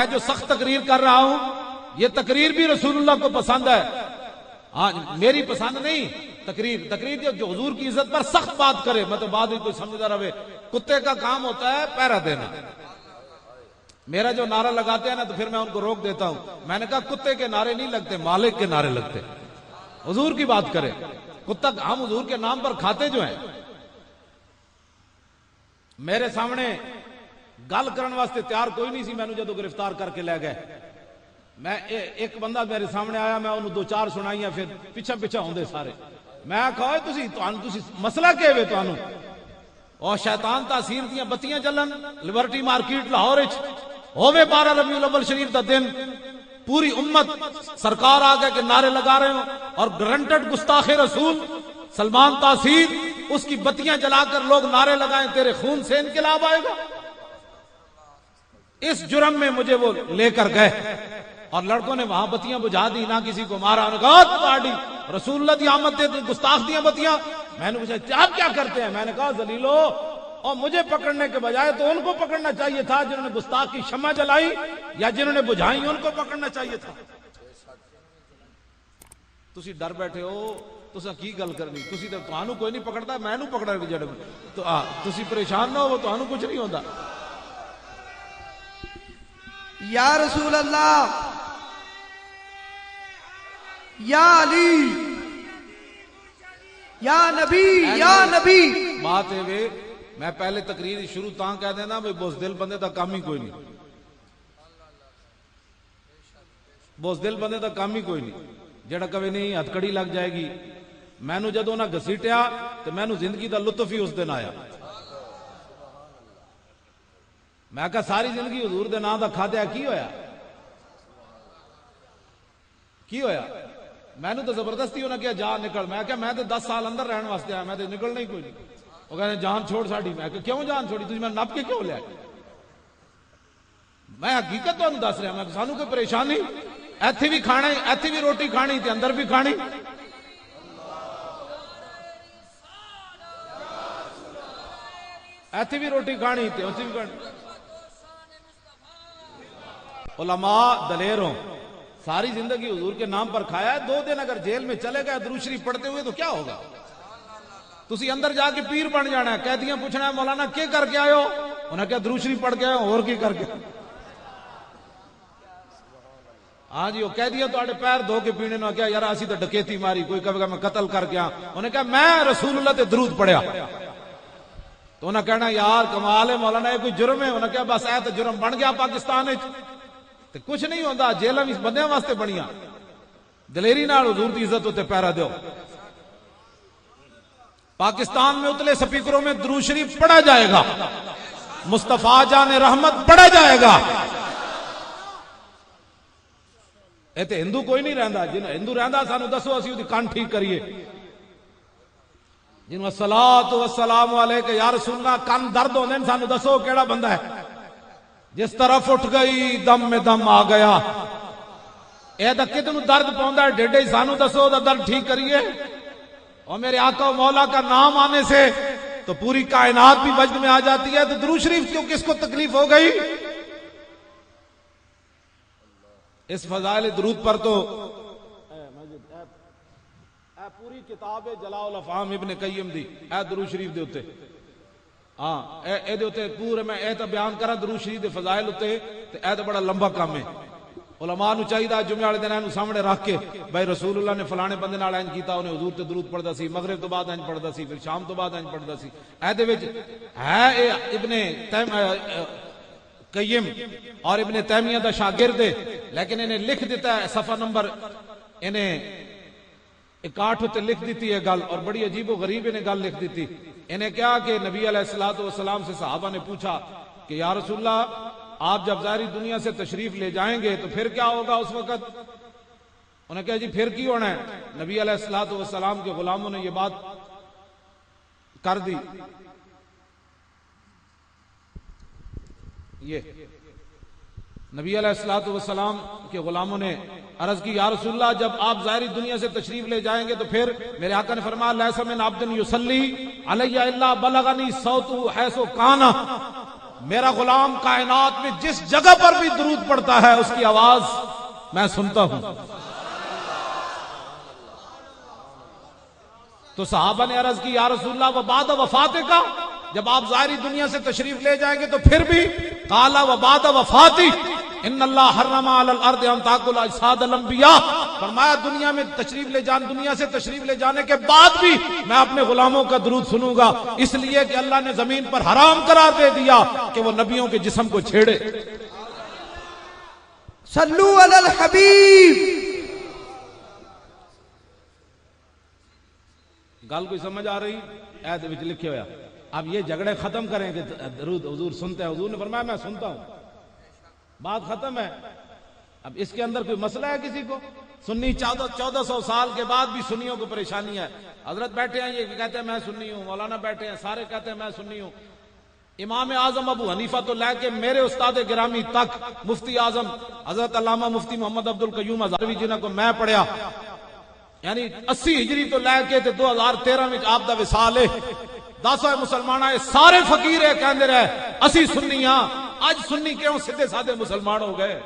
میں جو سخت تقریر کر رہا ہوں یہ تقریر بھی رسول اللہ کو پسند ہے. ہاں میری پسند نہیں. تقریر جو حضور کی عزت پر سخت بات کرے مطلب بعد میں کوئی سمجھدار رہے. کتے کا کام ہوتا ہے پہرا دینا. میرا جو نعرہ لگاتے ہیں نا تو پھر میں ان کو روک دیتا ہوں. میں نے کہا کتے کے نعرے نہیں لگتے مالک کے نعرے لگتے. حضور کی بات کرے. کتا ہم حضور کے نام پر کھاتے جو ہیں. میرے سامنے گل کرن واسطے تیار کوئی نہیں سی. میں نے جدو گرفتار کر کے لے گئے میں ایک بندہ میرے سامنے آیا میں انہوں دو چار سنائیاں پھر پیچھا ہوندے سارے. میں کہا تسی مسئلہ کیا ہے تانوں اور شیطان تاثیر دیاں بتیاں چلن لبرٹی مارکیٹ لاہور وچ ہووے 12 ربیع الاول شریف دا دن پوری امت سرکار آ گئے کہ نعرے لگا رہے ہوں اور گرنٹڈ گستاخ رسول سلمان تاثیر اس کی بتیاں جلا کر لوگ نعرے لگائیں تیرے خون سے انقلاب آئے گا. اس جرم میں مجھے وہ لے کر گئے اور لڑکوں نے وہاں بتیاں بجھا دی. نہ کسی کو مارا نہ کہا رسول اللہ دی آمد دے گستاخ دیاں بتیاں. میں نے پوچھا آپ کیا کرتے ہیں؟ میں نے کہا ذلیلو اور مجھے پکڑنے کے بجائے تو ان کو پکڑنا چاہیے تھا جنہوں نے گستاخ کی شمع جلائی یا جنہوں نے بجھائی ان کو پکڑنا چاہیے تھا. تسی ڈر بیٹھے ہو تساں کی گل کرنی. تسی تو تانوں کوئی نہیں پکڑتا میں نوں پکڑا جڑے تو تسی پریشان نہ ہو تانوں کچھ نہیں ہوندا. یا رسول اللہ یا علی یا نبی یا نبی. بات ہے وے میں پہلے تقریر شروع تاں کہہ دینا بھئی بزدل بندے دا کام ہی کوئی نہیں. بزدل بندے دا کام ہی کوئی نہیں. جڑا کبھی نہیں ہتکڑی لگ جائے گی. مینوں جدوں نہ گھسیٹیا تو مینوں زندگی دا لطف ہی اس دن آیا. میں کہا ساری زندگی حضور دے نام دا کھادیا کی ہویا کی ہویا. میں نے تو زبردستی انہوں نے کہا جان نکل. میں کہا میں تو 10 سال اندر رہن واسطے آیا میں تو نکلنا ہی کوئی نہیں. وہ کہنے جان چھوڑ ساڑی. میں کہا کیوں جان چھوڑی تجھے میں نپ کے کیوں لیا. میں حقیقت تو انہوں دس رہا میں سانوں کوئی پریشانی ایتھے بھی کھانا ایتھے بھی روٹی کھانی تے اندر بھی کھانی. ایتھے بھی روٹی کھانی تے اتھے بھی کھانی. علماء دلیر ہوں ساری زندگی حضور کے نام پر کھایا ہے. 2 دن اگر جیل میں چلے گئے درود شریف پڑھتے ہوئے تو کیا ہوگا. تسی اندر جا کے پیر بن جانا ہے. قیدیاں پوچھنا ہے مولانا کیا کر کے آئے ہو. انہوں نے کہا درود شریف پڑھ کے آئے ہو اور کی کر کے. ہاں جی وہ قیدیاں تو آڑے پیر دھو کے پینے نے کہا یار اسی تو ڈکیتی ماری کوئی کبھی میں قتل کر کے انہوں نے کہا میں رسول اللہ تے درود پڑھیا. تو انہوں نے کہنا یار کمال ہے مولانا یہ کوئی جرم ہے. انہوں نے کہا بس اے تو جرم بن گیا پاکستان وچ تے کچھ نہیں ہوندا. جیلاں وچ بندیاں واسطے بنیاں. دلیری نال حضور دی عزت تے پیرا دیو. پاکستان میں اتلے سپیکروں میں درود شریف پڑھا جائے گا. مصطفیٰ جان رحمت پڑھا جائے گا. اے تے ہندو کوئی نہیں رہندا. جن ہندو رہندا سانو دسو اسی دی کان ٹھیک کریے. جن الصلاۃ والسلام علیک یا رسول اللہ کان درد ہوندے سانو دسو کیڑا بندہ ہے. جس طرف اٹھ گئی دم میں دم آ گیا. اے دا کتنوں درد پوندا ہے ڈیڈے سانو دسو دا درد ٹھیک کریے. اور میرے آقا و مولا کا نام آنے سے تو پوری کائنات بھی وجد میں آ جاتی ہے. تو درود شریف کیوں کس کو تکلیف ہو گئی. اس فضائل درود پر تو پوری کتاب جلاء الافہام ابن قیم دی اے درود شریف دے اتے ہاں اے دے اتے پورے میں اے تا بیان کرا درود شریف دے فضائل اتے تے اے تا بڑا لمبا کام ہے. علماء نو چاہیے دا جمعے والے دن انہوں سامنے رکھ کے بھائی رسول اللہ نے فلانے بندے نال انج کیتا انہیں حضور تے درود پڑھدا سی مغرب تو بعد انج پڑھدا سی پھر شام تو بعد انج پڑھدا سی. اے دے وچ ہے ابن قیم اور ابن تیمیہ دا شاگرد ہے لیکن انہیں لکھ دیتا ہے صفحہ نمبر انہیں 61 تے لکھ دیتی ہے گل اور بڑی عجیب و غریب انہیں گل لکھ دیتی. انہیں کیا کہ نبی علیہ السلام سے صحابہ نے پوچھا کہ یا رسول اللہ آپ جب ظاہری دنیا سے تشریف لے جائیں گے تو پھر کیا ہوگا اس وقت. انہوں نے کہا جی پھر کی ہونا ہے. نبی علیہ السلام کے غلاموں نے یہ بات کر دی. یہ نبی علیہ السلام کے غلاموں نے عرض کی یا رسول اللہ جب آپ ظاہری دنیا سے تشریف لے جائیں گے تو پھر میرے آقا نے فرمایا لیس من عبد یصلی علی الا بلغنی صوتہ حیث کان. میرا غلام کائنات میں جس جگہ پر بھی درود پڑتا ہے اس کی آواز میں سنتا ہوں. تو صحابہ نے عرض کی یا رسول اللہ وبعد وفاتہ کا، جب آپ ظاہری دنیا سے تشریف لے جائیں گے تو پھر بھی قال وبعد وفاتی ان اللہ حرم علی الارض ان تاکل اجساد الانبیاء، فرمایا دنیا میں دنیا سے تشریف لے جانے کے بعد بھی میں اپنے غلاموں کا درود سنوں گا، اس لیے کہ اللہ نے زمین پر حرام قرار دے دیا کہ وہ نبیوں کے جسم کو چھیڑے. صلو علی الحبیب. گل کوئی سمجھ آ رہی؟ ایت وچ لکھے ہویا. اب یہ جھگڑے ختم کریں کہ درود حضور سنتے ہیں. حضور نے فرمایا میں سنتا ہوں، بات ختم ہے. اب اس کے اندر کوئی مسئلہ ہے کسی کو؟ سنی 1400 سال کے بعد بھی سنیوں کو پریشانی ہے. حضرت بیٹھے ہیں یہ کہتے ہیں میں سنی ہوں، مولانا بیٹھے ہیں سارے کہتے ہیں میں سنی ہوں. امام اعظم ابو حنیفہ تو لے کے میرے استاد گرامی تک مفتی اعظم حضرت علامہ مفتی محمد عبد القیوم ہزاروی جنہاں کو میں پڑھیا، یعنی 80 ہجری تو لے کے 2013 میں آپ دا وصال ہے. 10 مسلمان آئے سارے فقیر ہے کہندے رہے اسی سنی ہاں. آج سنی کیوں سیدھے سادے مسلمان ہو گئے؟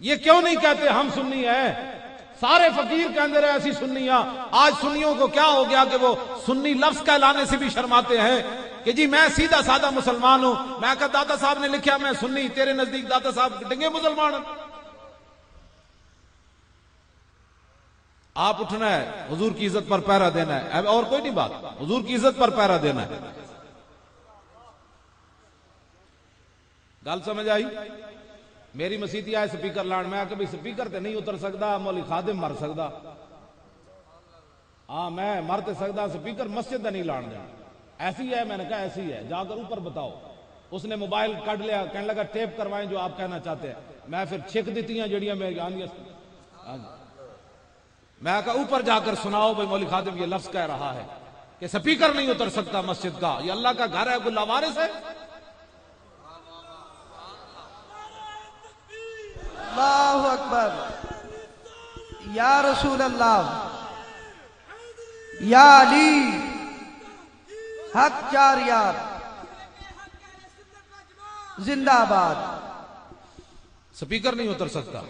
یہ کیوں نہیں کہتے ہم سنی ہیں؟ سارے فقیر کہندے رہے اسی سنی ہاں. آج سنیوں کو کیا ہو گیا کہ وہ سنی لفظ کہلانے سے بھی شرماتے ہیں کہ جی میں سیدھا سادہ مسلمان ہوں. میں کہا داتا صاحب نے لکھا میں سنی، تیرے نزدیک داتا صاحب ڈنگے مسلمان ہیں. آپ اٹھنا ہے، حضور کی عزت پر پہرا دینا ہے، اور کوئی نہیں بات، حضور کی عزت پر پہرا دینا ہے. گل سمجھ آئی؟ میری مسیتی آئے سپیکر لان، میں کبھی سپیکر تے نہیں اتر سکتا، مولی خادم مر سکتا. ہاں میں مر تے سکتا، سپیکر مسجد تے نہیں لان دینا. ایسی ہے، میں نے کہا ایسی ہے، جا کر اوپر بتاؤ. اس نے موبائل کٹ لیا، کہنے لگا ٹیپ کروائیں جو آپ کہنا چاہتے ہیں. میں پھر چھک دیتی ہیں جڑیاں میں میں کہا اوپر جا کر سناؤ بھائی مولی خادم یہ لفظ کہہ رہا ہے کہ سپیکر نہیں اتر سکتا مسجد کا، یہ اللہ کا گھر ہے، کوئی لاوارث ہے؟ اللہ اکبر. یا رسول اللہ، یا علی، حق چار یار، زندہ آباد. سپیکر نہیں اتر سکتا.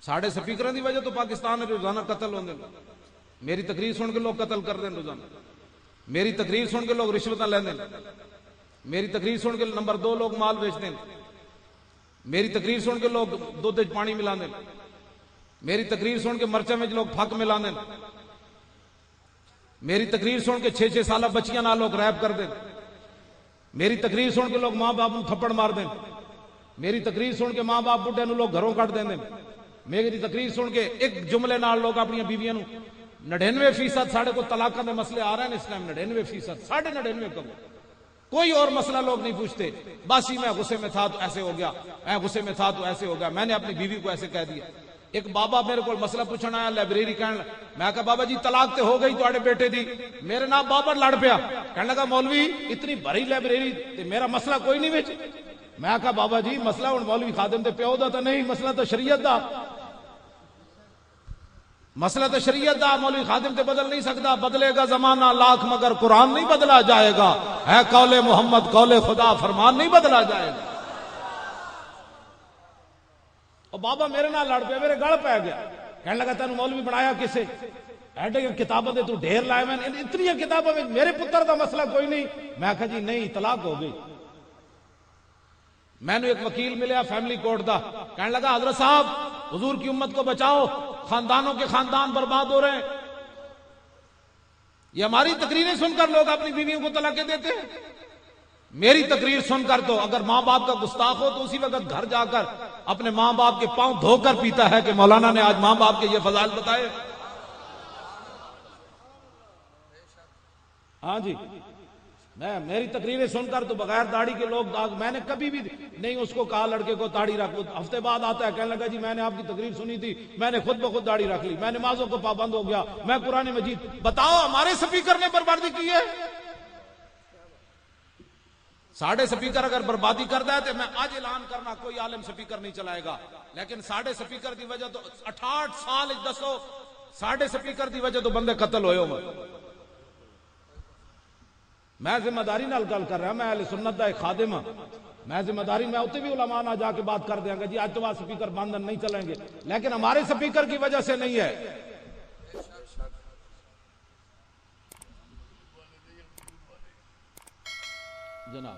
ساڑھے سپیکروں دی وجہ تو پاکستان میں روزانہ قتل ہوندے. میری تقریر سن کے لوگ قتل کر دیں روزانہ. میری تقریر سن کے لوگ رشوتاں لیندے. میری تقریر سن کے نمبر 2 لوگ مال بیچتے ہیں. میری تقریر سن کے لوگ دودھ وچ پانی ملاندے. میری تقریر سن کے مرچاں وچ لوگ پھک ملاندے. میری تقریر سن کے 6-6 سالہ بچیاں نال لوگ ریپ کر دیں. میری تقریر سن کے لوگ ماں باپ نوں تھپڑ مار دیں. میری تقریر سن کے ماں باپ بڈھے نوں لوگ گھروں کٹ دیں. میری تقریر سن کے ایک جملے نال لوگ اپنی بیویاں نوں 99% ساڑھے کو طلاقاں دے مسئلے آ رہے ہیں اس ٹائم. 99%، 99.5 کم. کوئی اور مسئلہ لوگ نہیں پوچھتے. باسی میں غصے میں تھا تو ایسے ہو گیا، میں غصے میں تھا تو ایسے ہو گیا، میں نے اپنی بیوی کو ایسے کہہ دیا. ایک بابا میرے کو مسئلہ پوچھنا آیا لائبریری کہنے، میں کہا بابا جی طلاق تے ہو گئی تواڈے بیٹے دی. میرے نام بابا لڑ پیا، کہنے لگا مولوی اتنی بھری لائبریری تے میرا مسئلہ کوئی نہیں وچ. میں کہا بابا جی مسئلہ ہن مولوی خادم دے پیو دا تے نہیں، مسئلہ تو شریعت دا. مسئلہ تو شریعت دا، مولوی خادم تے بدل نہیں سکتا. بدلے گا زمانہ لاکھ مگر قرآن نہیں بدلا جائے گا. ہے قول محمد قول خدا، فرمان نہیں بدلا جائے گا. اور بابا میرے نال لڑ پیا، میرے گل پی گیا. کہنے لگا تینوں مولوی بنایا کسے؟ ایڈے کتاباں دے تو ڈھیر لائے میں، اتنی کتاباں میں میرے پتر دا مسئلہ کوئی نہیں. میں کہا جی نہیں طلاق ہو گئی. میں نے ایک وکیل ملیا فیملی کورٹ دا، کہنے لگا حضرت صاحب حضور کی امت کو بچاؤ، خاندانوں کے خاندان برباد ہو رہے ہیں. یہ ہماری تقریریں سن کر لوگ اپنی بیویوں کو طلاقیں دیتے ہیں. میری تقریر سن کر تو اگر ماں باپ کا گستاخ ہو تو اسی وقت گھر جا کر اپنے ماں باپ کے پاؤں دھو کر پیتا ہے کہ مولانا نے آج ماں باپ کے یہ فضائل بتائے. ہاں جی، میں میری تقریریں سن کر تو بغیر داڑھی کے لوگ میں نے کبھی بھی نہیں اس کو کہا لڑکے کو داڑھی رکھ. ہفتے بعد آتا ہے کہنے لگا جی میں نے آپ کی تقریر سنی تھی، میں نے خود بخود داڑھی رکھ لی، میں نمازوں کو پابند ہو گیا، میں قرآن مجید. بتاؤ ہمارے سپیکر نے بربادی کی ہے؟ ساڑھے سپیکر اگر بربادی کرتا ہے تو میں آج اعلان کرنا کوئی عالم سپیکر نہیں چلائے گا. لیکن ساڑھے سپیکر دی وجہ تو 68 سال دسو ساڑھے سپیکر دی وجہ تو بندے قتل ہوئے ہو. میں ذمہ داری نال گل کر رہا، میں اہل سنت دا ایک خادم ہاں، میں ذمہ داری، میں اتنے بھی علماء نہ جا کے بات کر دیں گے جی آج تو بعد سپیکر بند نہیں چلیں گے، لیکن ہمارے سپیکر کی وجہ سے نہیں ہے. جناب